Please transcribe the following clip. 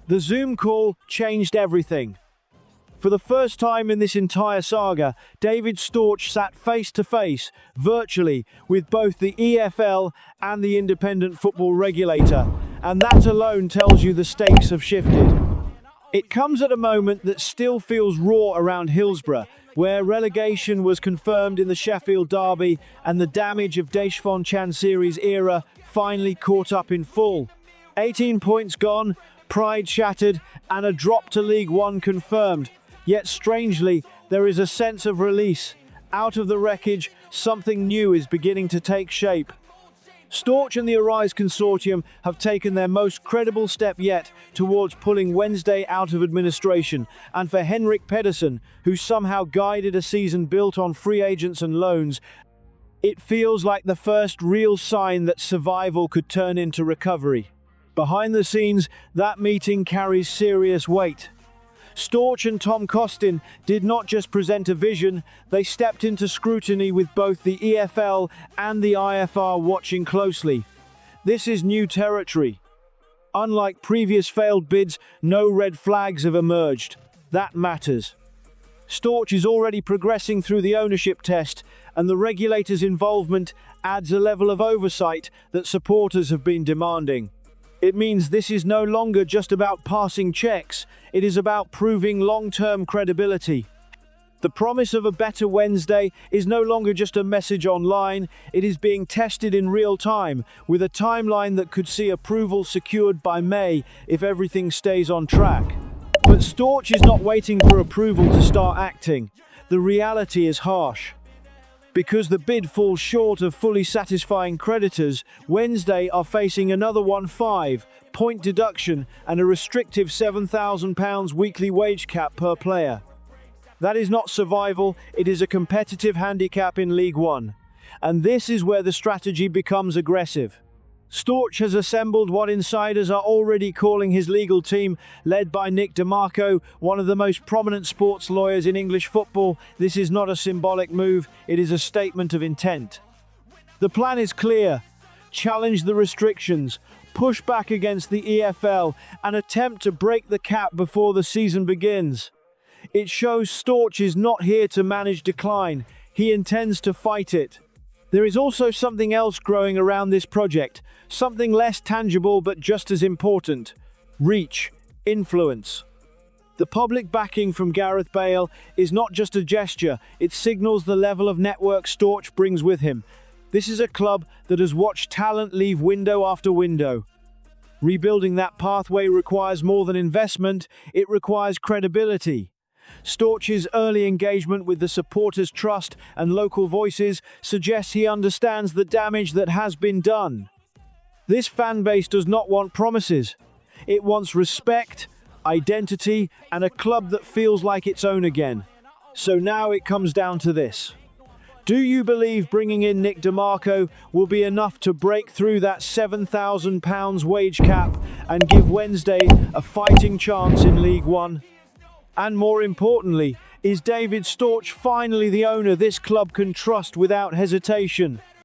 The Zoom call changed everything. For the first time in this entire saga, David Storch sat face-to-face, virtually, with both the EFL and the independent football regulator, and that alone tells you the stakes have shifted. It comes at a moment that still feels raw around Hillsborough, where relegation was confirmed in the Sheffield derby and the damage of Deshphon Chansiri's era finally caught up in full. 18 points gone, pride shattered, and a drop to League One confirmed. Yet strangely, there is a sense of release. Out of the wreckage, something new is beginning to take shape. Storch and the Arise Consortium have taken their most credible step yet towards pulling Wednesday out of administration, and for Henrik Pedersen, who somehow guided a season built on free agents and loans, it feels like the first real sign that survival could turn into recovery. Behind the scenes, that meeting carries serious weight. Storch and Tom Costin did not just present a vision, they stepped into scrutiny with both the EFL and the IFR watching closely. This is new territory. Unlike previous failed bids, no red flags have emerged. That matters. Storch is already progressing through the ownership test, and the regulator's involvement adds a level of oversight that supporters have been demanding. It means this is no longer just about passing checks, it is about proving long-term credibility. The promise of a better Wednesday is no longer just a message online, it is being tested in real time, with a timeline that could see approval secured by May if everything stays on track. But Storch is not waiting for approval to start acting. The reality is harsh. Because the bid falls short of fully satisfying creditors, Wednesday are facing another 5-point deduction and a restrictive £7,000 weekly wage cap per player. That is not survival, it is a competitive handicap in League One. And this is where the strategy becomes aggressive. Storch has assembled what insiders are already calling his legal team, led by Nick DeMarco, one of the most prominent sports lawyers in English football. This is not a symbolic move, it is a statement of intent. The plan is clear: challenge the restrictions, push back against the EFL, and attempt to break the cap before the season begins. It shows Storch is not here to manage decline, he intends to fight it. There is also something else growing around this project, something less tangible but just as important: reach, influence. The public backing from Gareth Bale is not just a gesture, it signals the level of network Storch brings with him. This is a club that has watched talent leave window after window. Rebuilding that pathway requires more than investment, it requires credibility. Storch's early engagement with the supporters' trust and local voices suggests he understands the damage that has been done. This fan base does not want promises. It wants respect, identity, and a club that feels like its own again. So now it comes down to this. Do you believe bringing in Nick DeMarco will be enough to break through that £7,000 wage cap and give Wednesday a fighting chance in League One? And more importantly, is David Storch finally the owner this club can trust without hesitation?